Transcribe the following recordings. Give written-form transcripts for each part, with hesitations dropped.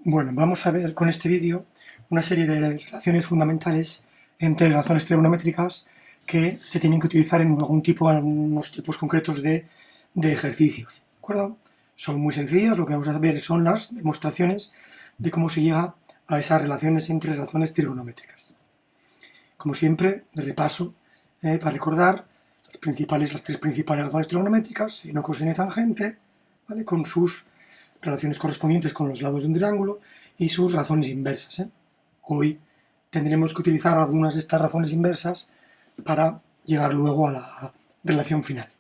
Bueno, vamos a ver con este vídeo una serie de relaciones fundamentales entre razones trigonométricas que se tienen que utilizar en algunos tipos concretos de ejercicios, ¿de acuerdo? Son muy sencillas, lo que vamos a ver son las demostraciones de cómo se llega a esas relaciones entre razones trigonométricas. Como siempre, de repaso, para recordar las tres principales razones trigonométricas, seno, coseno y tangente, ¿vale? Con sus relaciones correspondientes con los lados de un triángulo y sus razones inversas. Hoy tendremos que utilizar algunas de estas razones inversas para llegar luego a la relación final.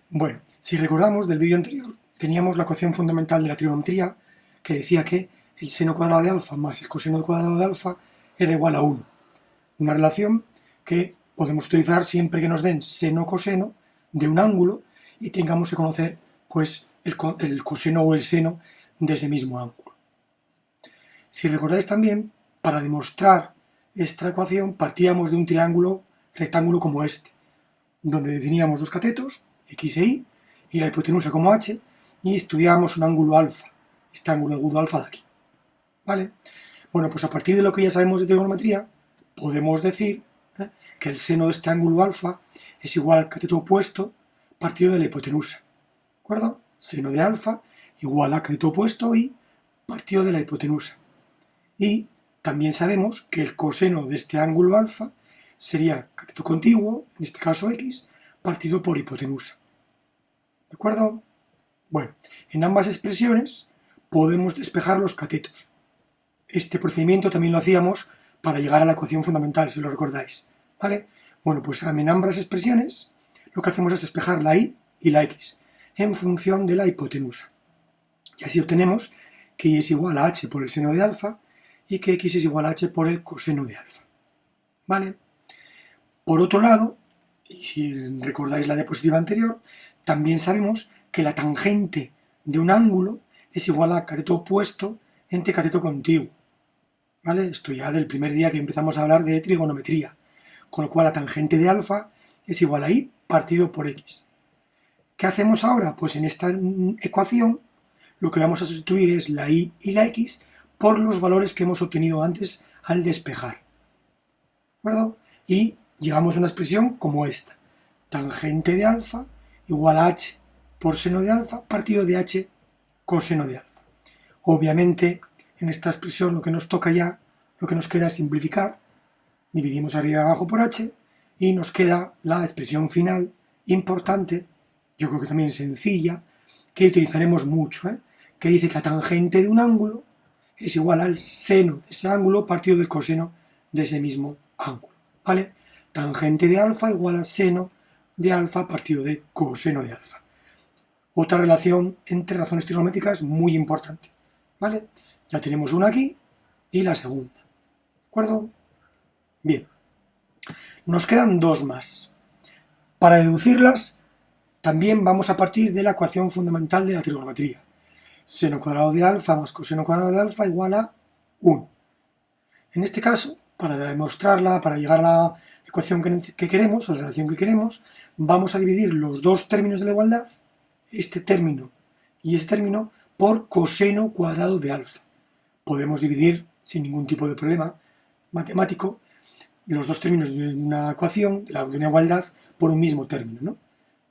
Bueno, si recordamos del vídeo anterior, teníamos la ecuación fundamental de la trigonometría que decía que el seno cuadrado de alfa más el coseno cuadrado de alfa era igual a 1. Una relación que podemos utilizar siempre que nos den seno-coseno de un ángulo y tengamos que conocer pues el coseno o el seno de ese mismo ángulo. Si recordáis también, para demostrar esta ecuación partíamos de un triángulo rectángulo como este, donde definíamos los catetos, x e y la hipotenusa como h, y estudiábamos un ángulo alfa, este ángulo agudo alfa de aquí. ¿Vale? Bueno, pues a partir de lo que ya sabemos de trigonometría, podemos decir que el seno de este ángulo alfa es igual al cateto opuesto partido de la hipotenusa. ¿De acuerdo? Seno de alfa igual a cateto opuesto y partido de la hipotenusa. Y también sabemos que el coseno de este ángulo alfa sería cateto contiguo, en este caso x, partido por hipotenusa. ¿De acuerdo? Bueno, en ambas expresiones podemos despejar los catetos. Este procedimiento también lo hacíamos para llegar a la ecuación fundamental, si lo recordáis. ¿Vale? Bueno, pues en ambas expresiones lo que hacemos es despejar la y la x en función de la hipotenusa. Y así obtenemos que y es igual a h por el seno de alfa y que x es igual a h por el coseno de alfa. ¿Vale? Por otro lado, y si recordáis la diapositiva anterior, también sabemos que la tangente de un ángulo es igual a cateto opuesto entre cateto contiguo. ¿Vale? Esto ya del primer día que empezamos a hablar de trigonometría. Con lo cual la tangente de alfa es igual a y partido por x. ¿Qué hacemos ahora? Pues en esta ecuación lo que vamos a sustituir es la y la x por los valores que hemos obtenido antes al despejar. ¿De acuerdo? Y llegamos a una expresión como esta. Tangente de alfa igual a h por seno de alfa partido de h coseno de alfa. Obviamente, en esta expresión lo que nos toca ya, lo que nos queda es simplificar. Dividimos arriba y abajo por h y nos queda la expresión final importante, yo creo que también sencilla, que utilizaremos mucho, que dice que la tangente de un ángulo es igual al seno de ese ángulo partido del coseno de ese mismo ángulo. ¿Vale? Tangente de alfa igual a seno de alfa partido de coseno de alfa. Otra relación entre razones trigonométricas muy importante. ¿Vale? Ya tenemos una aquí y la segunda. ¿De acuerdo? Bien. Nos quedan dos más. Para deducirlas, también vamos a partir de la ecuación fundamental de la trigonometría. Seno cuadrado de alfa más coseno cuadrado de alfa igual a 1. En este caso, para demostrarla, para llegar a la ecuación que queremos, o la relación que queremos, vamos a dividir los dos términos de la igualdad, este término y este término, por coseno cuadrado de alfa. Podemos dividir sin ningún tipo de problema matemático los dos términos de una ecuación, de una igualdad, por un mismo término, ¿no?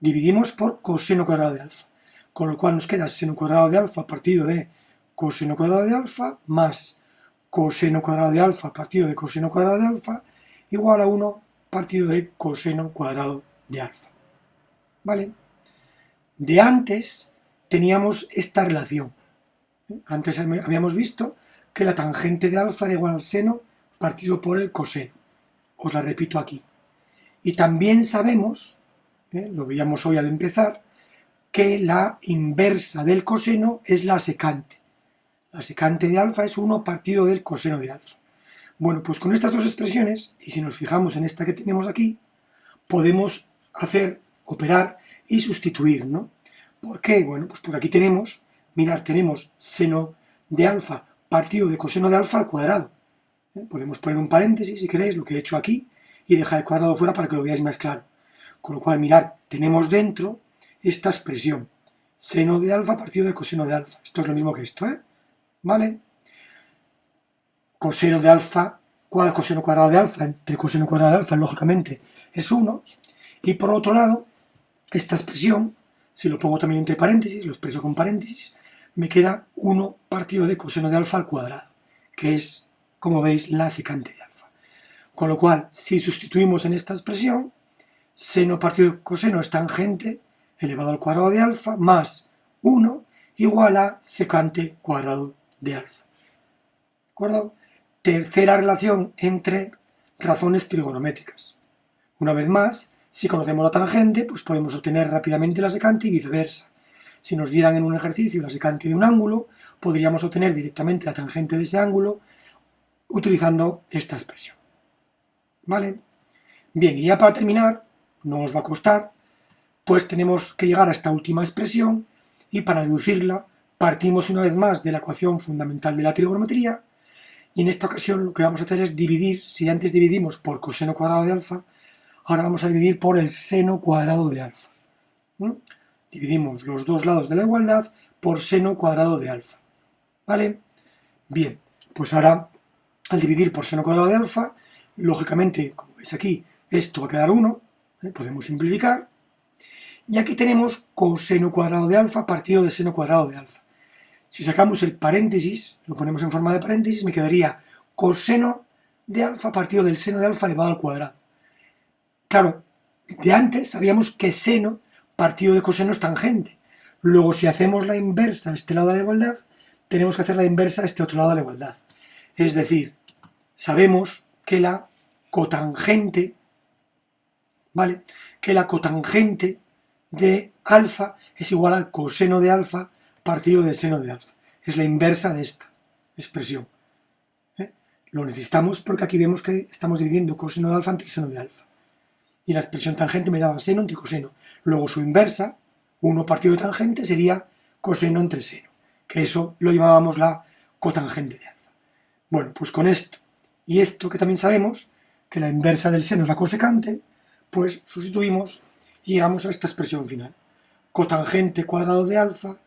Dividimos por coseno cuadrado de alfa, con lo cual nos queda seno cuadrado de alfa partido de coseno cuadrado de alfa más coseno cuadrado de alfa partido de coseno cuadrado de alfa igual a 1 partido de coseno cuadrado de alfa. ¿Vale? De antes teníamos esta relación. Antes habíamos visto que la tangente de alfa era igual al seno partido por el coseno. Os la repito aquí. Y también sabemos, lo veíamos hoy al empezar, que la inversa del coseno es la secante. La secante de alfa es 1 partido del coseno de alfa. Bueno, pues con estas dos expresiones, y si nos fijamos en esta que tenemos aquí, podemos operar y sustituir, ¿no? ¿Por qué? Bueno, pues porque aquí tenemos, mirad, tenemos seno de alfa partido de coseno de alfa al cuadrado. Podemos poner un paréntesis, si queréis, lo que he hecho aquí, y dejar el cuadrado fuera para que lo veáis más claro. Con lo cual, mirad, tenemos dentro esta expresión, seno de alfa partido de coseno de alfa. Esto es lo mismo que esto, ¿vale? Coseno de alfa, coseno cuadrado de alfa entre coseno cuadrado de alfa, lógicamente, es 1. Y por otro lado, esta expresión, si lo pongo también entre paréntesis, lo expreso con paréntesis, me queda 1 partido de coseno de alfa al cuadrado, que es, como veis, la secante de alfa. Con lo cual, si sustituimos en esta expresión, seno partido de coseno es tangente elevado al cuadrado de alfa más 1 igual a secante cuadrado de alfa. ¿De acuerdo? Tercera relación entre razones trigonométricas. Una vez más, si conocemos la tangente, pues podemos obtener rápidamente la secante y viceversa. Si nos dieran en un ejercicio la secante de un ángulo, podríamos obtener directamente la tangente de ese ángulo utilizando esta expresión. ¿Vale? Bien, y ya para terminar, no os va a costar, pues tenemos que llegar a esta última expresión y para deducirla partimos una vez más de la ecuación fundamental de la trigonometría y en esta ocasión lo que vamos a hacer es dividir, si antes dividimos por coseno cuadrado de alfa, ahora vamos a dividir por el seno cuadrado de alfa. Dividimos los dos lados de la igualdad por seno cuadrado de alfa. ¿Vale? Bien, pues ahora al dividir por seno cuadrado de alfa, lógicamente, como veis aquí, esto va a quedar 1, podemos simplificar, y aquí tenemos coseno cuadrado de alfa partido de seno cuadrado de alfa. Si sacamos el paréntesis, lo ponemos en forma de paréntesis, me quedaría coseno de alfa partido del seno de alfa elevado al cuadrado. Claro, de antes sabíamos que seno partido de coseno es tangente. Luego, si hacemos la inversa a este lado de la igualdad, tenemos que hacer la inversa a este otro lado de la igualdad. Es decir, sabemos que la cotangente, ¿vale? Que la cotangente de alfa es igual al coseno de alfa partido del seno de alfa. Es la inversa de esta expresión. Lo necesitamos porque aquí vemos que estamos dividiendo coseno de alfa entre seno de alfa. Y la expresión tangente me daba seno entre coseno. Luego su inversa, 1 partido de tangente, sería coseno entre seno. Que eso lo llamábamos la cotangente de alfa. Bueno, pues con esto y esto que también sabemos, que la inversa del seno es la cosecante, pues sustituimos y llegamos a esta expresión final. Cotangente cuadrado de alfa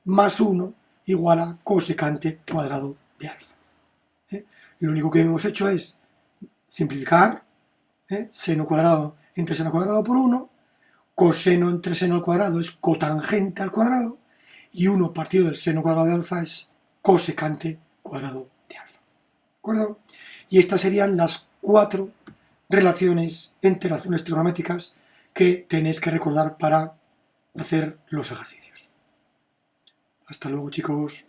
más 1 igual a cosecante cuadrado de alfa. Lo único que hemos hecho es simplificar, seno cuadrado entre seno cuadrado por 1, coseno entre seno al cuadrado es cotangente al cuadrado, y 1 partido del seno cuadrado de alfa es cosecante cuadrado de alfa. ¿De acuerdo? Y estas serían las 4 relaciones entre razones trigonométricas que tenéis que recordar para hacer los ejercicios. Hasta luego, chicos.